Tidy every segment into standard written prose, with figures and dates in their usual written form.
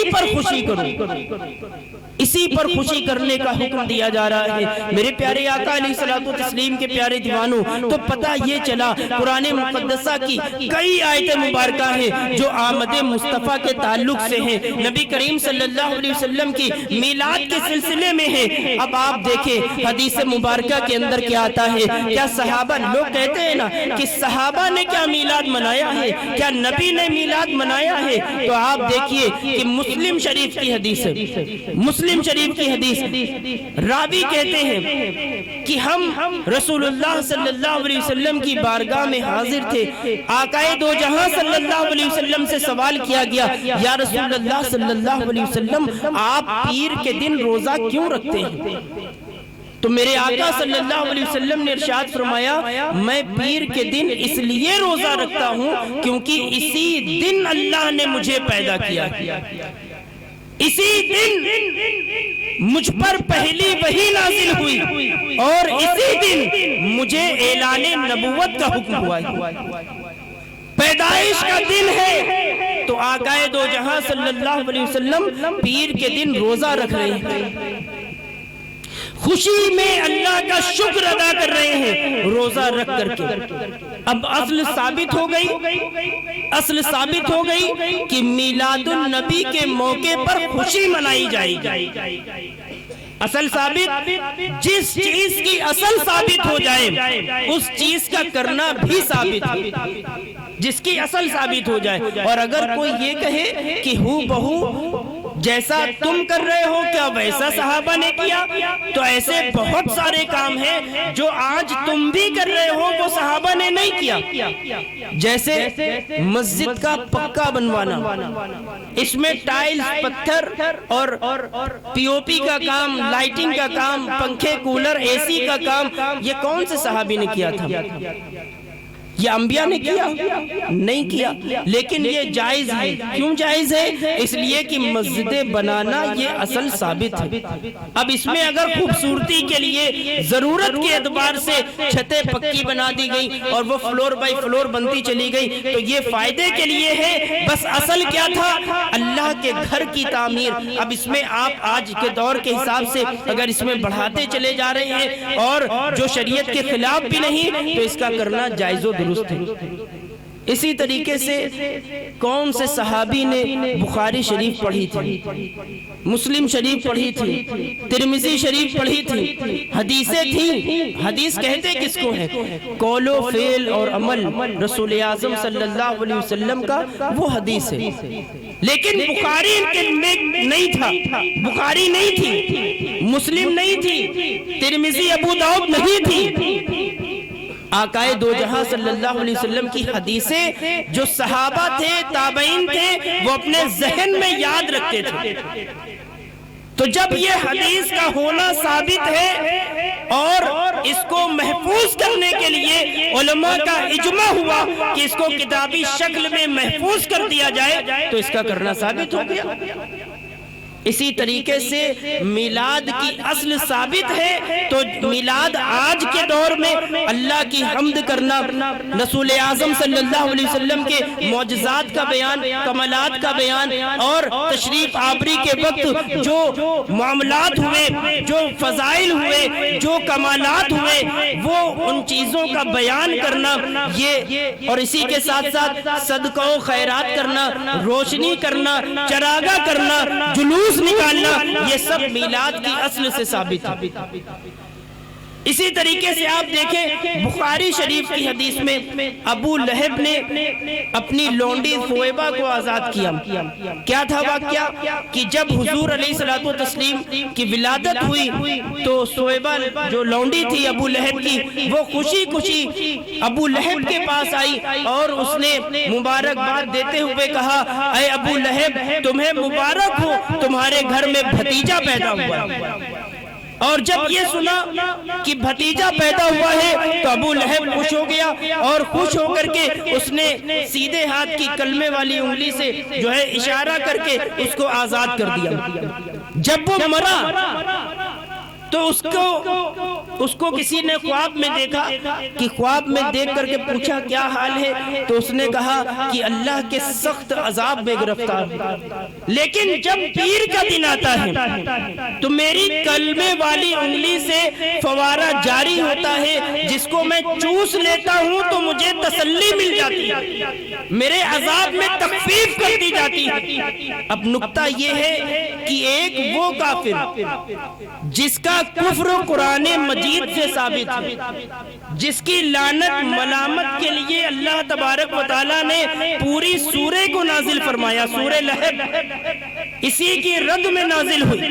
اسی پر خوشی کرو، اسی پر خوشی کرنے کا حکم دیا جا رہا ہے۔ میرے پیارے آقا علیہ الصلوۃ والتسلیم کے پیارے دیوانوں، تو پتہ یہ چلا قرآن مقدسہ کی کئی آیت مبارکہ ہیں جو آمد مصطفیٰ کے تعلق سے ہیں، نبی کریم صلی اللہ علیہ وسلم کی میلاد کے سلسلے میں ہیں۔ اب آپ دیکھیں حدیث مبارکہ کے اندر کیا آتا ہے، کیا صحابہ، لوگ کہتے ہیں نا کہ صحابہ نے کیا میلاد منایا ہے، کیا نبی نے میلاد منایا ہے؟ تو آپ دیکھیے کہ مسلم شریف کی حدیث ہے، مسلم شریف کی حدیث، راوی کہتے ہیں کہ ہم رسول اللہ صلی اللہ علیہ وسلم کی بارگاہ میں حاضر تھے، آقائے دو جہاں صلی اللہ علیہ وسلم سے سوال کیا گیا، یا رسول اللہ صلی اللہ علیہ وسلم آپ پیر کے دن روزہ کیوں رکھتے ہیں؟ تو میرے آقا صلی اللہ علیہ وسلم نے ارشاد فرمایا، میں پیر کے دن اس لیے روزہ رکھتا ہوں کیونکہ اسی دن اللہ نے مجھے پیدا کیا، اسی دن مجھ پر پہلی وحی نازل ہوئی اور اسی دن مجھے اعلان نبوت کا حکم ہوا ہے، پیدائش کا دن ہے۔ تو آقا دو جہاں صلی اللہ علیہ وسلم پیر کے دن روزہ رکھ رہے ہیں، خوشی میں اللہ کا شکر ادا کر رہے ہیں روزہ رکھ کر کے۔ اب اصل ثابت ہو گئی، اصل ثابت ہو گئی کہ میلاد النبی کے موقع پر خوشی منائی جائے گی۔ اصل ثابت، جس چیز کی اصل ثابت ہو جائے اس چیز کا کرنا بھی ثابت ہے، جس کی اصل ثابت ہو جائے۔ اور اگر کوئی یہ کہے کہ ہو بہو جیسا تم کر رہے ہو کیا ویسا صحابہ نے کیا، تو ایسے بہت سارے کام ہیں جو آج تم بھی کر رہے ہو وہ صحابہ نے نہیں کیا، جیسے مسجد کا پکا بنوانا، اس میں ٹائلز، پتھر اور پی او پی کا کام، لائٹنگ کا کام، پنکھے، کولر، اے سی کا کام، یہ کون سے صحابی نے کیا تھا؟ یہ انبیاء نے کیا؟ نہیں کیا، لیکن یہ جائز ہے۔ کیوں جائز ہے؟ اس لیے کہ مسجدیں بنانا یہ اصل ثابت ہے۔ اب اس میں اگر خوبصورتی کے لیے ضرورت کے اعتبار سے چھتیں پکی بنا دی گئی اور وہ فلور بائی فلور بنتی چلی گئی تو یہ فائدے کے لیے ہے، بس اصل کیا تھا؟ اللہ کے گھر کی تعمیر۔ اب اس میں آپ آج کے دور کے حساب سے اگر اس میں بڑھاتے چلے جا رہے ہیں اور جو شریعت کے خلاف بھی نہیں تو اس کا کرنا جائز و درست ہے۔ اسی طریقے سے کون سے صحابی نے بخاری شریف پڑھی تھی، مسلم شریف پڑھی تھی، ترمذی شریف پڑھی تھی، حدیثیں تھیں۔ حدیث کہتے کس کو ہے؟ قول و فعل اور عمل رسول اعظم صلی اللہ علیہ وسلم کا وہ حدیث ہے، لیکن بخاری میں نہیں تھا، بخاری نہیں تھی، مسلم نہیں تھی، ترمذی ابو داؤد نہیں تھی۔ آقا دو جہاں صلی اللہ علیہ وسلم کی حدیثیں جو صحابہ تھے، تابعین تھے، وہ اپنے ذہن میں یاد رکھتے تھے۔ تو جب یہ حدیث کا ہونا ثابت ہے اور اس کو محفوظ کرنے کے لیے علماء کا اجماع ہوا کہ اس کو کتابی شکل میں محفوظ کر دیا جائے تو اس کا کرنا ثابت ہو گیا۔ اسی طریقے سے میلاد کی اصل ثابت ہے، تو میلاد آج کے دور میں اللہ کی حمد کرنا، رسول اعظم صلی اللہ علیہ وسلم کے معجزات کا بیان، کمالات کا بیان، اور تشریف آوری کے وقت جو معاملات ہوئے، جو فضائل ہوئے، جو کمالات ہوئے، وہ ان چیزوں کا بیان کرنا، یہ اور اسی کے ساتھ ساتھ صدقہ و خیرات کرنا، روشنی کرنا، چراغاں کرنا، جلوس نکالنا، یہ سب میلاد کی اصل سے ثابت ہے۔ اسی طریقے سے آپ دیکھیں بخاری شریف کی حدیث میں ابو لہب نے اپنی لونڈی ثویبہ کو آزاد کیا۔ کیا تھا واقعہ کہ جب حضور علیہ الصلوۃ والتسلیم کی ولادت ہوئی تو ثویبہ جو لونڈی تھی ابو لہب کی، وہ خوشی خوشی ابو لہب کے پاس آئی اور اس نے مبارکباد دیتے ہوئے کہا، اے ابو لہب تمہیں مبارک ہو، تمہارے گھر میں بھتیجا پیدا ہوا۔ اور جب یہ سنا کہ بھتیجا پیدا ہوا ہے تو ابو لہب خوش ہو گیا، اور خوش ہو کر کے اس نے سیدھے ہاتھ کی کلمے والی انگلی سے جو ہے اشارہ کر کے اس کو آزاد کر دیا۔ جب وہ مرا تو اس کو کسی نے خواب میں دیکھا کہ خواب میں دیکھ کر کے پوچھا کیا حال ہے، تو اس نے کہا کہ اللہ کے سخت عذاب میں گرفتار، لیکن جب پیر کا دن آتا ہے تو میری کلمے والی انگلی سے فوارہ جاری ہوتا ہے، جس کو میں چوس لیتا ہوں تو مجھے تسلی مل جاتی ہے، میرے عذاب میں تخفیف کر دی جاتی ہے۔ اب نکتہ یہ ہے کہ ایک وہ کافر جس کا کفر قرآن مجید سے ثابت ہے، جس کی لعنت ملامت کے لیے اللہ تبارک و تعالیٰ نے پوری سورہ کو نازل فرمایا، سورہ لہب اسی کی رد میں نازل ہوئی،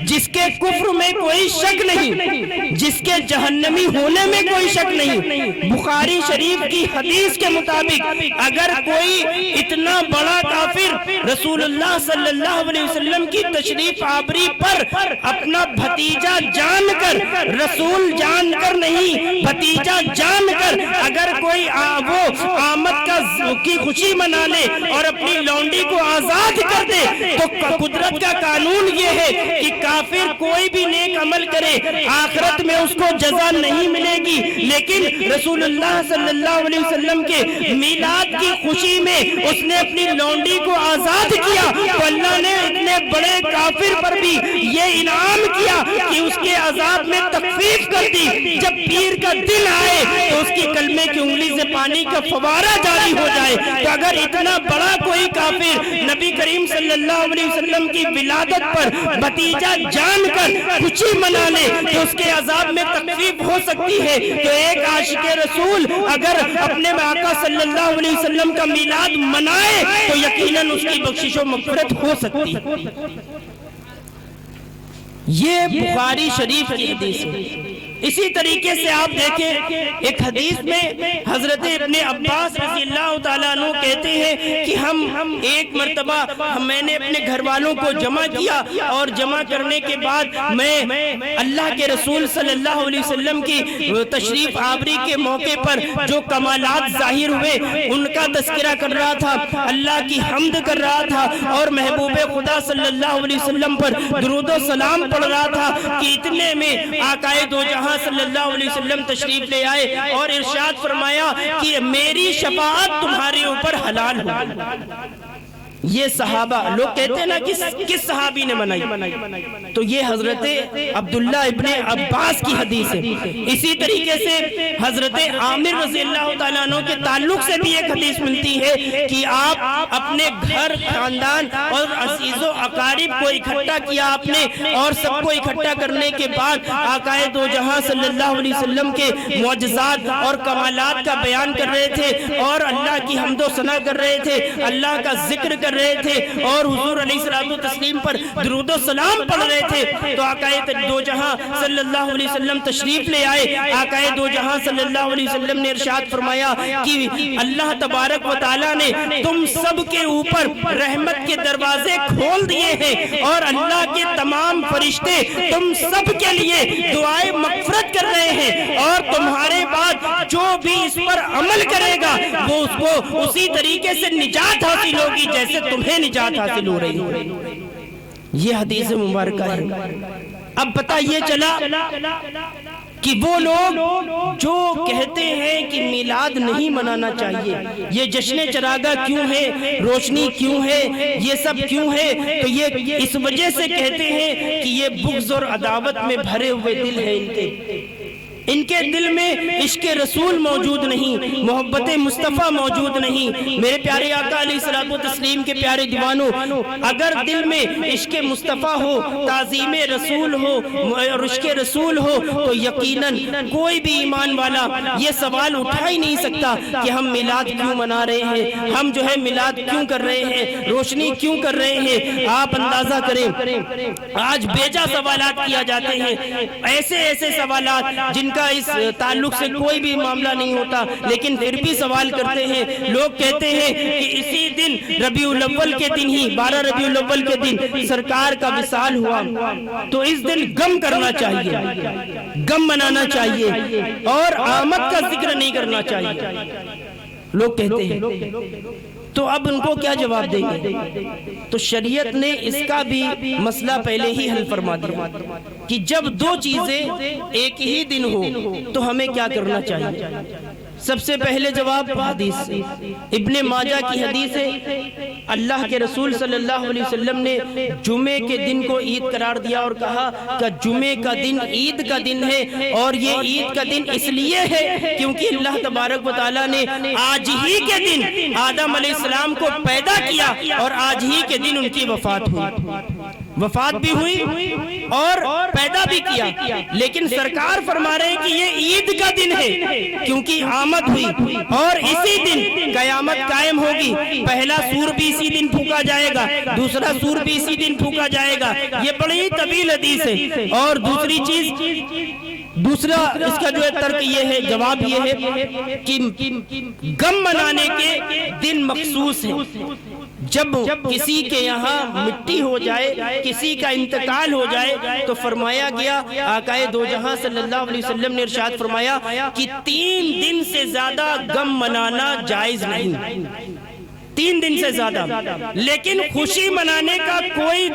جس کے کفر میں کوئی شک نہیں، جس کے جہنمی ہونے میں کوئی شک نہیں۔ بخاری شریف کی حدیث کے مطابق اگر کوئی اتنا بڑا کافر رسول اللہ صلی اللہ علیہ وسلم کی تشریف آوری پر اپنا بھتیجا جان کر، رسول جان کر نہیں بھتیجا جان کر اگر کوئی وہ آمد کی خوشی منا لے اور اپنی لونڈی کو آزاد کر دے، تو قدرت کا قانون یہ ہے کہ کافر کوئی بھی نیک عمل کرے آخرت میں اس کو جزا نہیں ملے گی، لیکن رسول اللہ صلی اللہ علیہ وسلم کے میلاد کی خوشی میں اس نے اپنی لونڈی کو آزاد کیا، تو اللہ نے اتنے بڑے کافر پر بھی یہ انعام کیا کہ اس کے عذاب میں تخفیف کر دی۔ جب پیر کا دن آئے تو اس کی کلمے کی انگلی سے پانی کا فوارہ جاری ہو جائے، تو اگر اتنا بڑا کوئی کافر نبی کریم صلی اللہ علیہ وسلم کی ولادت پر بھتیجا جان کر خوشی منا لے تو اس کے عذاب میں تخفیف ہو سکتی ہے، تو ایک عاشق رسول اگر اپنے آقا صلی اللہ علیہ وسلم کا میلاد منائے تو یقیناً اس کی بخشش و مغفرت ہو سکتی ہے۔ یہ بخاری شریف کی حدیث ہے۔ اسی طریقے سے آپ دیکھیں ایک حدیث میں حضرت ابن عباس رضی اللہ تعالیٰ عنہ کہتے ہیں کہ ہم ایک مرتبہ میں نے اپنے گھر والوں کو جمع کیا اور جمع کرنے کے بعد میں اللہ کے رسول صلی اللہ علیہ وسلم کی تشریف آوری کے موقع پر جو کمالات ظاہر ہوئے ان کا تذکرہ کر رہا تھا، اللہ کی حمد کر رہا تھا اور محبوب خدا صلی اللہ علیہ وسلم پر درود و سلام پڑھ رہا تھا کہ اتنے میں آقائے دو جہاں صلی اللہ علیہ وسلم تشریف لے آئے اور ارشاد فرمایا کہ میری شفاعت تمہارے اوپر حلال ہو۔ یہ صحابہ لوگ کہتے ہیں نا کس صحابی نے منائی، تو یہ حضرت عبداللہ ابن عباس کی حدیث ہے۔ اسی طریقے سے حضرت عامر رضی اللہ تعالیٰ عنہ کے تعلق سے بھی ایک حدیث ملتی ہے کہ آپ اپنے گھر خاندان اور عزیز و اقارب کو اکٹھا کیا آپ نے، اور سب کو اکٹھا کرنے کے بعد آقا دو جہاں صلی اللہ علیہ وسلم کے معجزات اور کمالات کا بیان کر رہے تھے اور اللہ کی حمد و ثنا کر رہے تھے، اللہ کا ذکر کر رہے تھے اور حضور علیہ الصلوۃ والتسلیم پر درود و سلام پڑھ رہے تھے، تو آقا دو جہاں صلی اللہ علیہ وسلم تشریف لے آئے۔ آقا دو جہاں صلی اللہ علیہ وسلم نے ارشاد فرمایا کہ اللہ تبارک و تعالیٰ نے تم سب کے اوپر رحمت کے دروازے کھول دیے ہیں اور اللہ کے تمام فرشتے تم سب کے لیے دعائے مغفرت کر رہے ہیں، اور تمہارے بعد جو بھی اس پر عمل کرے گا وہ اس کو اسی طریقے سے نجات حاصل ہوگی جیسے تمہیں نجات حاصل ہو رہی ہے۔ یہ حدیث مبارکہ ہے۔ اب پتہ یہ چلا کہ وہ لوگ جو کہتے ہیں کہ میلاد نہیں منانا چاہیے، یہ جشن چراغاں کیوں ہے، روشنی کیوں ہے، یہ سب کیوں ہے، تو یہ اس وجہ سے کہتے ہیں کہ یہ بغض اور عداوت میں بھرے ہوئے دل ہے ان کے دل میں عشق رسول موجود نہیں، محبت مصطفیٰ موجود نہیں۔ میرے پیارے آقا علیہ الصلوۃ والتسلیم کے پیارے دیوانوں، اگر دل میں عشق مصطفیٰ ہو، تعظیم رسول ہو اور عشق رسول ہو، تو یقیناً کوئی بھی ایمان والا یہ سوال اٹھا ہی نہیں سکتا کہ ہم میلاد کیوں منا رہے ہیں، ہم جو ہے میلاد کیوں کر رہے ہیں، روشنی کیوں کر رہے ہیں۔ آپ اندازہ کریں آج بیجا سوالات کیا جاتے ہیں، ایسے سوالات جن کا اس تعلق سے کوئی بھی معاملہ نہیں ہوتا، لیکن پھر بھی سوال کرتے ہیں۔ لوگ کہتے ہیں کہ اسی دن ربیع الاول کے دن ہی 12 ربیع الاول کے دن سرکار کا وصال ہوا، تو اس دن غم کرنا چاہیے، غم منانا چاہیے اور آمد کا ذکر نہیں کرنا چاہیے۔ لوگ کہتے ہیں تو اب ان کو کیا جواب دیں گے؟ تو شریعت نے اس کا بھی مسئلہ پہلے ہی حل فرما دیا کہ جب دو چیزیں ایک ہی دن ہو تو ہمیں کیا کرنا چاہیے۔ سب سے پہلے جواب حدیث سے، ابن ماجہ کی حدیث ہے، اللہ کے رسول صلی اللہ علیہ وسلم نے جمعے کے دن کو عید قرار دیا اور کہا کہ جمعے کا دن عید کا دن ہے، اور یہ عید کا دن اس لیے ہے کیونکہ اللہ تبارک و تعالیٰ نے آج ہی کے دن آدم علیہ السلام کو پیدا کیا اور آج ہی کے دن ان کی وفات بھی ہوئی اور پیدا بھی کیا۔ لیکن سرکار فرما رہے ہیں کہ یہ عید کا دن ہے کیونکہ آمد ہوئی اور اسی دن قیامت قائم ہوگی۔ پہلا سور بھی اسی دن پھونکا جائے گا، دوسرا سور بھی اسی دن پھونکا جائے گا۔ یہ بڑی طویل حدیث ہے۔ اور دوسری چیز، دوسرا اس کا جو ہے ترک یہ ہے، جواب یہ ہے کہ غم منانے کے دن مخصوص ہے۔ جب کسی کے یہاں مٹی ہو جائے، کسی کا انتقال ہو جائے تو فرمایا گیا، آقائے دو جہاں صلی اللہ علیہ وسلم نے ارشاد فرمایا کہ 3 دن سے زیادہ غم منانا جائز نہیں، 3 دن سے زیادہ۔ لیکن خوشی منانے کا کوئی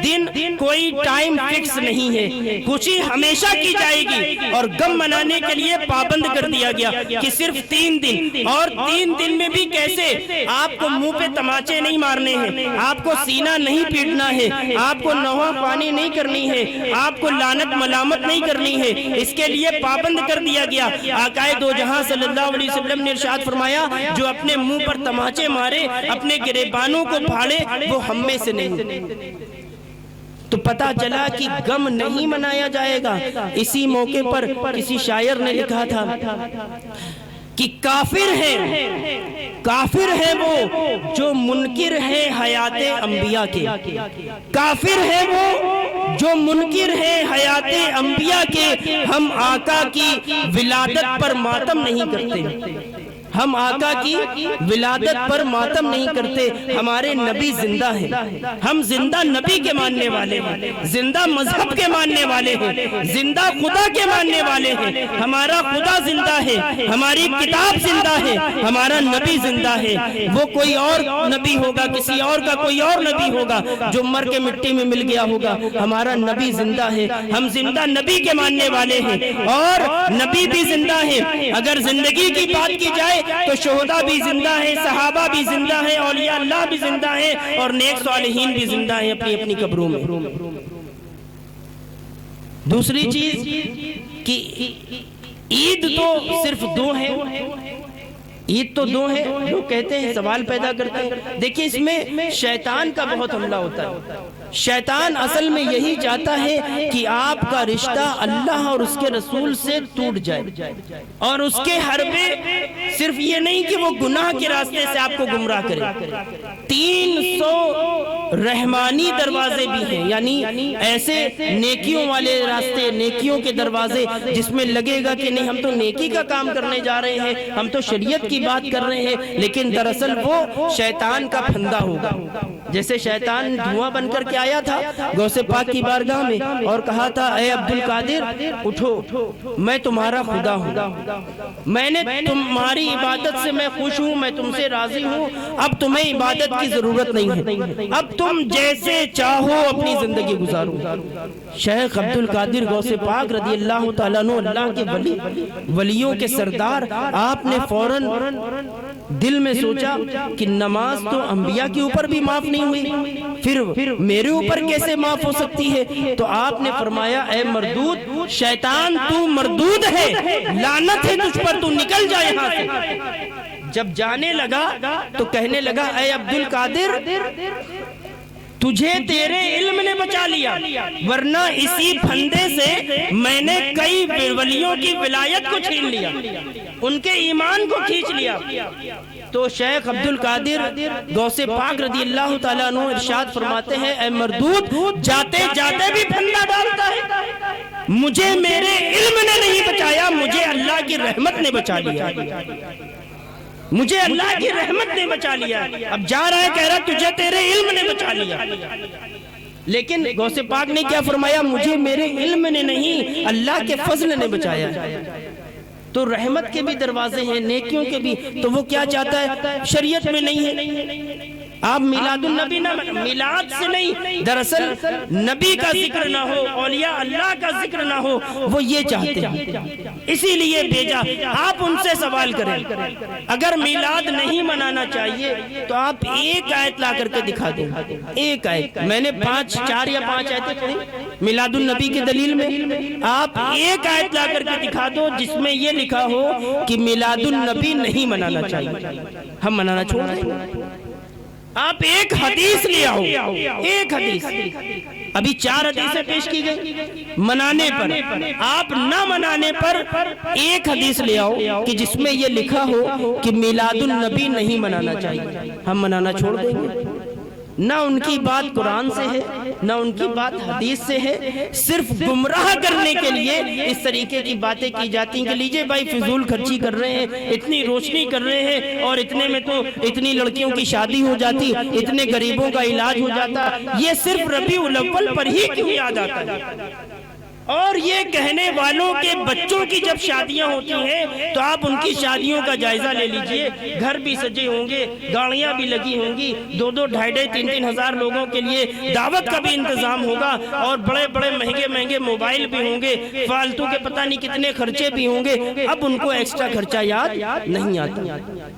دن، کوئی ٹائم فکس نہیں ہے، خوشی ہمیشہ کی جائے گی، اور غم منانے کے لیے پابند کر دیا گیا کہ صرف 3 دن۔ اور 3 دن میں بھی کیسے؟ آپ کو منہ پہ تماچے نہیں مارنے ہیں، آپ کو سینہ نہیں پیٹنا ہے، آپ کو نوحہ پانی نہیں کرنی ہے، آپ کو لعنت ملامت نہیں کرنی ہے، اس کے لیے پابند کر دیا گیا۔ آقائے دو جہاں صلی اللہ علیہ وسلم نے ارشاد فرمایا، جو اپنے منہ پر تماچے مارے، اپنے گریبانوں کو پھاڑے، وہ ہم میں سے نہیں۔ تو پتہ چلا کہ غم نہیں منایا جائے گا۔ اسی موقع پر کسی شاعر نے لکھا تھا کہ کافر ہے وہ جو منکر ہے حیات انبیاء کے، کافر ہے وہ جو منکر ہے حیات انبیاء کے، ہم آقا کی ولادت پر ماتم نہیں کرتے، ہم آقا کی ولادت پر ماتم نہیں کرتے، ہمارے نبی زندہ ہیں، ہم زندہ نبی کے ماننے والے ہیں، زندہ مذہب کے ماننے والے ہیں، زندہ خدا کے ماننے والے ہیں، ہمارا خدا زندہ ہے، ہماری کتاب زندہ ہے، ہمارا نبی زندہ ہے۔ وہ کوئی اور نبی ہوگا، کسی اور کا کوئی اور نبی ہوگا جو مر کے مٹی میں مل گیا ہوگا، ہمارا نبی زندہ ہے، ہم زندہ نبی کے ماننے والے ہیں، اور نبی بھی زندہ ہے۔ اگر زندگی کی بات کی جائے تو شہداء بھی زندہ ہیں، صحابہ بھی زندہ ہیں، اولیاء اللہ بھی زندہ ہیں، اور نیک صالحین بھی زندہ ہیں اپنی اپنی قبروں میں۔ دوسری چیز کہ عید تو صرف 2 ہے، عید تو 2 ہے۔ لوگ کہتے ہیں، سوال پیدا کرتے ہیں، دیکھیں اس میں شیطان کا بہت حملہ ہوتا ہے۔ شیطان اصل میں یہی چاہتا ہے کہ آپ کا رشتہ اللہ اور اس کے رسول سے ٹوٹ جائے، اور اس کے حربے صرف یہ نہیں کہ وہ گناہ کے راستے سے آپ کو گمراہ کرے، 300 رحمانی دروازے بھی ہیں، یعنی ایسے نیکیوں والے راستے، نیکیوں کے دروازے جس میں لگے گا کہ نہیں ہم تو نیکی کا کام کرنے جا رہے ہیں، ہم تو شریعت کی بات کر رہے ہیں، لیکن دراصل وہ شیطان کا پھندا ہوگا۔ جیسے شیطان دھواں بن کر کے آیا تھا غوث پاک کی بارگاہ میں اور کہا تھا، اے عبدالقادر اٹھو، میں تمہارا خدا ہوں، میں نے تمہاری عبادت سے میں خوش ہوں، میں تم سے راضی ہوں، اب تمہیں عبادت کی ضرورت نہیں ہے، اب تم جیسے چاہو اپنی زندگی گزارو۔ شیخ عبدالقادر غوث پاک رضی اللہ تعالیٰ عنہ، اللہ کے ولی، ولیوں کے سردار، آپ نے فوراً دل میں سوچا کہ نماز تو انبیاء کے اوپر بھی معاف نہیں ہوئی، پھر میرے اوپر کیسے معاف ہو سکتی ہے؟ تو آپ نے فرمایا، اے مردود، شیطان تو مردود ہے، لعنت ہے تجھ پر، تو نکل جا یہاں سے۔ جب جانے لگا تو کہنے لگا، اے عبدالقادر تجھے تیرے علم نے بچا لیا، ورنہ اسی پھندے سے میں نے کئی ولیوں کی ولایت کو چھین لیا، ان کے ایمان کو کھینچ لیا۔ تو شیخ عبدالقادر غوث پاک رضی اللہ تعالیٰ عنہ ارشاد فرماتے ہیں، اے مردود جاتے جاتے بھی پھندا ڈالتا ہے، مجھے میرے علم نے نہیں بچایا، مجھے اللہ کی رحمت نے بچا لیا، مجھے اللہ کی رحمت نے بچا لیا۔ اب جا رہا ہے کہہ رہا تجھے تیرے علم نے بچا لیا، لیکن غوث پاک نے کیا فرمایا؟ مجھے میرے علم نے نہیں، اللہ کے فضل نے بچایا۔ تو رحمت کے بھی دروازے ہیں، نیکیوں کے بھی، تو وہ کیا چاہتا ہے؟ شریعت میں نہیں ہے آپ میلاد النبی نہ، میلاد سے نہیں، دراصل نبی کا ذکر نہ ہو، اولیاء اللہ کا ذکر نہ ہو، وہ یہ چاہتے ہیں، اسی لیے بھیجا۔ آپ ان سے سوال کریں، اگر میلاد نہیں منانا چاہیے تو آپ ایک آیت لا کر کے دکھا دیں، ایک آیت۔ میں نے 4 یا 5 آیتیں پڑھی میلاد النبی کے دلیل میں، آپ ایک آیت لا کر کے دکھا دو جس میں یہ لکھا ہو کہ میلاد النبی نہیں منانا چاہیے، ہم منانا چھوڑ دیں۔ آپ ایک حدیث لے آؤ، ایک حدیث، ابھی 4 حدیثیں پیش کی گئی منانے پر، آپ نہ منانے پر ایک حدیث لے آؤ کہ جس میں یہ لکھا ہو کہ میلاد النبی نہیں منانا چاہیے، ہم منانا چھوڑ دیں گے۔ نہ ان کی بات قرآن سے ہے، نہ ان کی بات حدیث سے ہے، صرف گمراہ کرنے کے لیے اس طریقے کی باتیں کی جاتی ہیں کہ لیجئے بھائی فضول خرچی کر رہے ہیں، اتنی روشنی کر رہے ہیں، اور اتنے میں تو اتنی لڑکیوں کی شادی ہو جاتی، اتنے غریبوں کا علاج ہو جاتا، یہ صرف ربیع الاول پر ہی کیوں یاد آتا ہے؟ اور یہ کہنے والوں کے بچوں کی جب شادیاں ہوتی ہیں تو آپ ان کی شادیوں کا جائزہ لے لیجئے، گھر بھی سجے ہوں گے، گاڑیاں بھی لگی ہوں گی، 2-2, 2.5, 3 ہزار لوگوں کے لیے دعوت کا بھی انتظام ہوگا، اور بڑے بڑے مہنگے موبائل بھی ہوں گے، فالتو کے پتہ نہیں کتنے خرچے بھی ہوں گے، اب ان کو ایکسٹرا خرچہ یاد نہیں آتا۔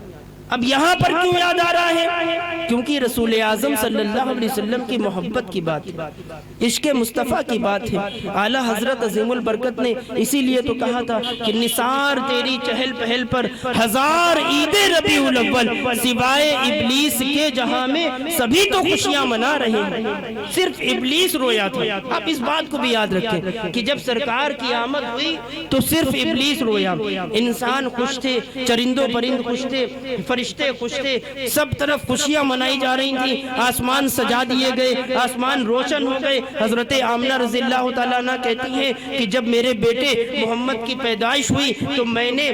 اب یہاں پر کیوں یاد آ رہا ہے؟ کیونکہ رسول اعظم صلی اللہ علیہ وسلم کی محبت کی بات ہے، عشق مصطفیٰ کی بات ہے۔ اعلیٰ حضرت عظیم البرکت نے اسی لیے تو کہا تھا کہ نثار تیری چہل پہل پر 1000 عید ربیع الاول، سوائے ابلیس کے جہاں میں سبھی تو خوشیاں منا رہے ہیں، صرف ابلیس رویا تھا۔ آپ اس بات کو بھی یاد رکھیں کہ جب سرکار کی آمد ہوئی تو صرف ابلیس رویا، انسان خوش تھے، چرندوں پرند خوش تھے، فرشتے خوش تھے، سب طرف خوشیاں منائی جا رہی تھی، آسمان سجا دیے گئے، آسمان روشن ہو گئے۔ حضرت آمنہ رضی اللہ تعالیٰ عنہ کہتی ہیں کہ جب میرے بیٹے محمد کی پیدائش ہوئی تو میں نے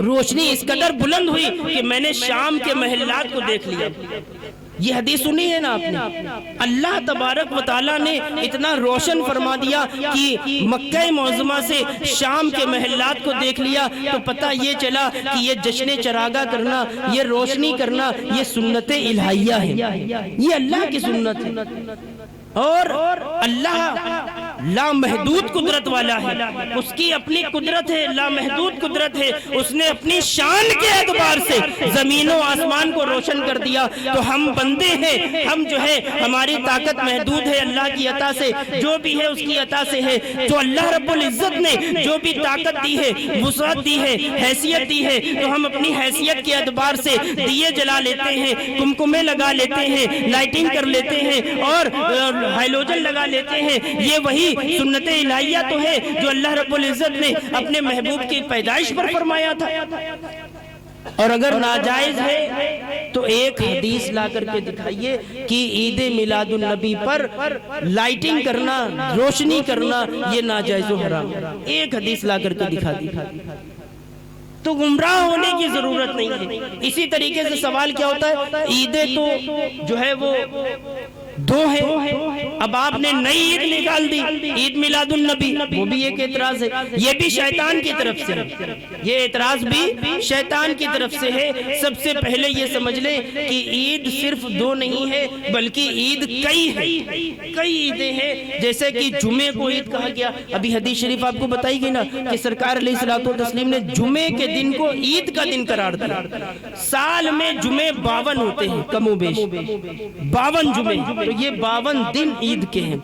روشنی اس قدر بلند ہوئی کہ میں نے شام کے محلات کو دیکھ لیا۔ یہ حدیث سنی ہے نا آپ نے؟ اللہ تبارک و تعالیٰ نے اتنا روشن فرما دیا کہ مکہ معظمہ سے شام کے محلات کو دیکھ لیا تو پتہ یہ چلا کہ یہ جشن چراغاں کرنا، یہ روشنی کرنا، یہ سنت الہیہ ہے، یہ اللہ کی سنت ہے۔ اور اللہ لامحدود قدرت والا ہے، اس کی اپنی قدرت ہے، لامحدود قدرت ہے، اس نے اپنی شان کے اعتبار سے زمین و آسمان کو روشن کر دیا۔ تو ہم بندے ہیں، ہم جو ہے ہماری طاقت محدود ہے، اللہ کی عطا سے جو بھی ہے اس کی عطا سے ہے۔ تو اللہ رب العزت نے جو بھی طاقت دی ہے، وسعت دی ہے، حیثیت دی ہے، تو ہم اپنی حیثیت کے اعتبار سے دیے جلا لیتے ہیں، کمکمے لگا لیتے ہیں، لائٹنگ کر لیتے ہیں، اور ہائلوجن لگا لیتے ہیں۔ یہ وہی سنت الہیہ تو ہے جو اللہ رب العزت نے اپنے محبوب کی پیدائش پر فرمایا تھا۔ اور اگر ناجائز ہے تو ایک حدیث لا کر کے دکھائیے کہ عید میلاد النبی پر لائٹنگ کرنا، روشنی کرنا یہ ناجائز و حرام، ایک حدیث لا کر کے دکھا دی۔ تو گمراہ ہونے کی ضرورت نہیں ہے۔ اسی طریقے سے سوال کیا ہوتا ہے، عیدیں تو جو ہے وہ 2 ہیں، اب آپ نے نئی عید نکال دی، عید میلاد النبی، وہ بھی ایک اعتراض ہے، یہ بھی شیطان کی طرف سے ہے، یہ اعتراض بھی شیطان کی طرف سے ہے۔ سب سے پہلے یہ سمجھ لیں کہ عید صرف 2 نہیں ہے بلکہ عید کئی ہے، کئی عیدیں ہیں، جیسے کہ جمعے کو عید کہا گیا۔ ابھی حدیث شریف آپ کو بتائی گئی نا کہ سرکار علیہ الصلوۃ والتسلیم نے جمعے کے دن کو عید کا دن قرار دیا۔ سال میں جمعے 52 ہوتے ہیں، کم و بیش 52 جمعے، تو یہ 52 دن عید کے ہیں۔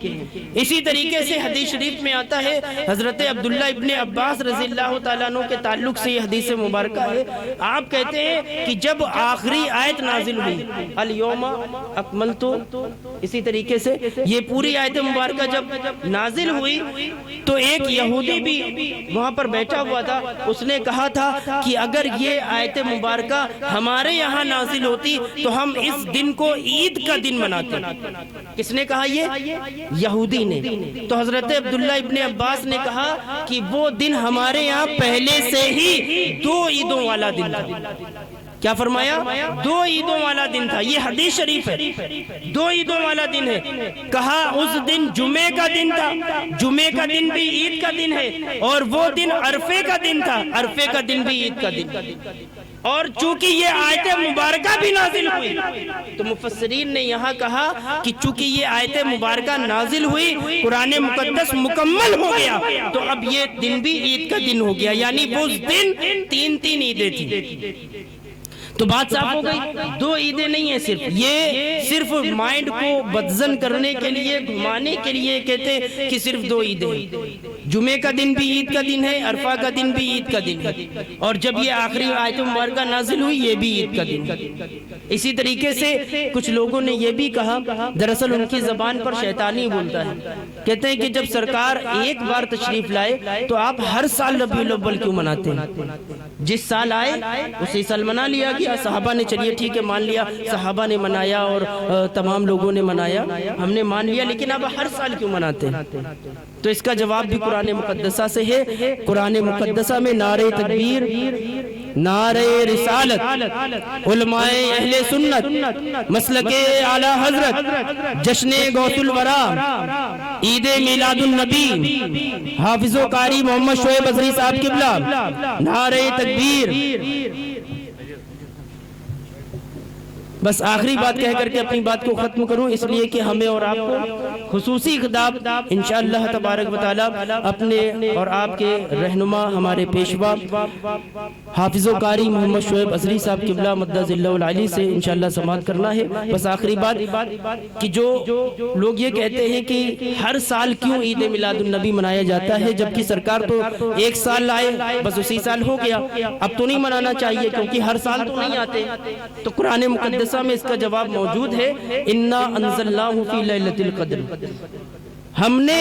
اسی طریقے سے حدیث شریف میں آتا ہے، حضرت عبداللہ ابن عباس رضی اللہ تعالیٰ عنہ کے تعلق سے یہ حدیث مبارکہ ہے، آپ کہتے ہیں کہ جب آخری آیت نازل ہوئی الیوم اکملت، اسی طریقے سے یہ پوری آیت مبارکہ جب نازل ہوئی تو ایک یہودی بھی وہاں پر بیٹھا ہوا تھا، اس نے کہا تھا کہ اگر یہ آیت مبارکہ ہمارے یہاں نازل ہوتی تو ہم اس دن کو عید کا دن مناتے۔ کس نے کہا؟ یہ یہودی نے۔ تو حضرت عبداللہ ابن عباس نے کہا کہ وہ دن ہمارے یہاں پہلے سے ہی 2 عیدوں والا دن تھا، کیا فرمایا؟ 2 عیدوں والا دن تھا، یہ حدیث شریف ہے، 2 عیدوں والا دن ہے، کہا اس دن جمعے کا دن تھا، جمعے کا دن بھی عید کا دن ہے، اور وہ دن عرفے کا دن تھا، عرفے کا دن بھی عید کا دن، اور چونکہ یہ آیت مبارکہ بھی نازل ہوئی، تو مفسرین نے یہاں کہا کہ چونکہ یہ آیت مبارکہ نازل ہوئی، قرآن مقدس مکمل ہو گیا، تو اب یہ دن بھی عید کا دن ہو گیا، یعنی وہ اس دن 3 عیدیں تھیں۔ تو بات صاف ہو گئی، 2 عیدیں نہیں ہیں صرف، یہ صرف مائنڈ کو بدزن کرنے کے لیے، گھمانے کے لیے کہتے ہیں کہ صرف 2 عیدیں ہیں، جمعے کا دن بھی عید کا دن ہے، عرفہ کا دن بھی عید کا دن ہے، اور جب یہ آخری آیت مبارکہ نازل ہوئی یہ بھی عید کا دن ہے۔ اسی طریقے سے کچھ لوگوں نے یہ بھی کہا، دراصل ان کی زبان پر شیطانی بولتا ہے، کہتے ہیں کہ جب سرکار ایک بار تشریف لائے تو آپ ہر سال ربیع الاول کیوں مناتے ہیں؟ جس سال آئے اسی سال منا لیا گیا، صحابہ نے چلیے ٹھیک ہے مان لیا، صحابہ نے منایا اور تمام لوگوں نے منایا، ہم نے مان لیا، لیکن اب ہر سال کیوں مناتے ہیں؟ تو اس کا جواب بھی قرآن مقدسہ سے ہے۔ قرآن مقدسہ میں نعرہ تکبیر، نعرہ رسالت، علماء اہل سنت، مسلک اعلی حضرت، جشن غوث الورا، عید میلاد النبی، حافظ و قاری محمد شعیب ازہری صاحب قبلہ، نعرہ تکبیر۔ بس آخری بات کہہ کر کے اپنی بات کو ختم کروں، اس لیے کہ ہمیں اور آپ کو خصوصی خطاب انشاءاللہ تبارک و تعالی اپنے اور آپ کے رہنما ہمارے پیشوا حافظ و قاری محمد شعیب ازہری صاحب قبلہ مدد ذلہ العلی سے انشاءاللہ سماعت کرنا ہے۔ بس آخری بات کہ جو لوگ یہ کہتے ہیں کہ ہر سال کیوں عید میلاد النبی منایا جاتا ہے، جبکہ سرکار تو ایک سال لائے بس اسی سال ہو گیا، اب تو نہیں منانا چاہیے کیونکہ ہر سال تو نہیں آتے۔ تو قرآن مقدس میں اس کا جواب موجود ہے، اِنَّا أَنزَلْنَاهُ فِي لَيْلَةِ الْقَدْرِ، ہم نے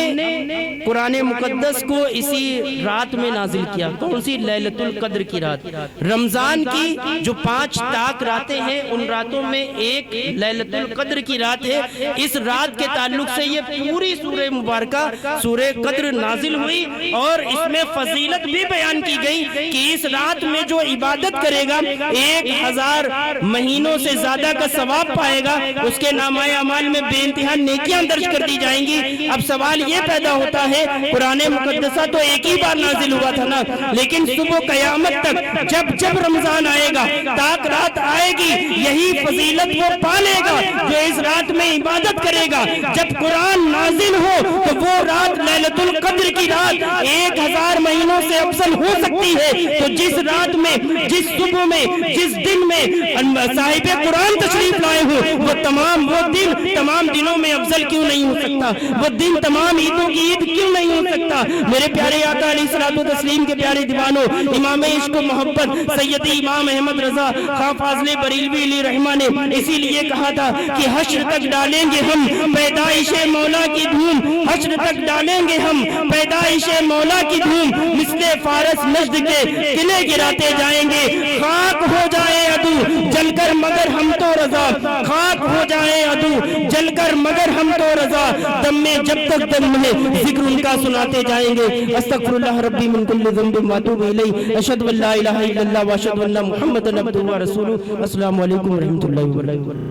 قرآن مقدس کو اسی رات میں نازل کیا، کون سی؟ لیلۃ القدر کی رات۔ رمضان کی جو 5 طاق راتیں ہیں ان راتوں میں ایک لیلۃ القدر کی رات ہے، اس رات کے تعلق سے یہ پوری سورہ مبارکہ سورہ قدر نازل ہوئی، اور اس میں فضیلت بھی بیان کی گئی کہ اس رات میں جو عبادت کرے گا 1000 مہینوں سے زیادہ کا ثواب پائے گا، اس کے نامہ اعمال میں بے انتہا نیکیاں درج کر دی جائیں گی۔ اب سوال یہ پیدا ہوتا ہے، قرآن مقدسہ تو ایک ہی بار نازل ہوا تھا نا، لیکن صبح قیامت تک جب رمضان آئے گا، طاق رات آئے گی، یہی فضیلت وہ پالے گا جو اس رات میں عبادت کرے گا۔ جب قرآن نازل ہو تو وہ رات لیلۃ القدر کی رات 1000 مہینوں سے افضل ہو سکتی ہے، تو جس رات میں، جس صبح میں، جس دن میں صاحب قرآن تشریف لائے ہو، وہ دن تمام دنوں میں افضل کیوں نہیں ہو سکتا؟ وہ دن تمام عیدوں کی عید کیوں نہیں ہو سکتا؟ میرے پیارے آقا علیہ الصلوۃ والتسلیم کے پیارے دیوانوں، امام عشق و محبت سیدی امام احمد رضا خان فاضل بریلوی علیہ رحمہ نے اسی لیے کہا تھا کہ حشر تک ڈالیں گے ہم پیدائش مولا کی دھوم، حشر تک ڈالیں گے ہم پیدائش مولا کی دھوم، مثل فارس نجد کے قلعے گراتے جائیں گے، خاک ہو جائے عدو جل کر مگر ہم تو رضا، خاک ہو جائے عدو جل کر مگر ہم تو رضا، دم میں جب تک دم ہے ذکر ان کا سناتے جائیں گے۔ استغفر اللہ ربی من کل ذنب واتوب الیہ، اشہد ان لا الہ الا اللہ واشہد ان محمدا عبدہ ورسولہ۔ السلام علیکم ورحمۃ اللہ وبرکاتہ۔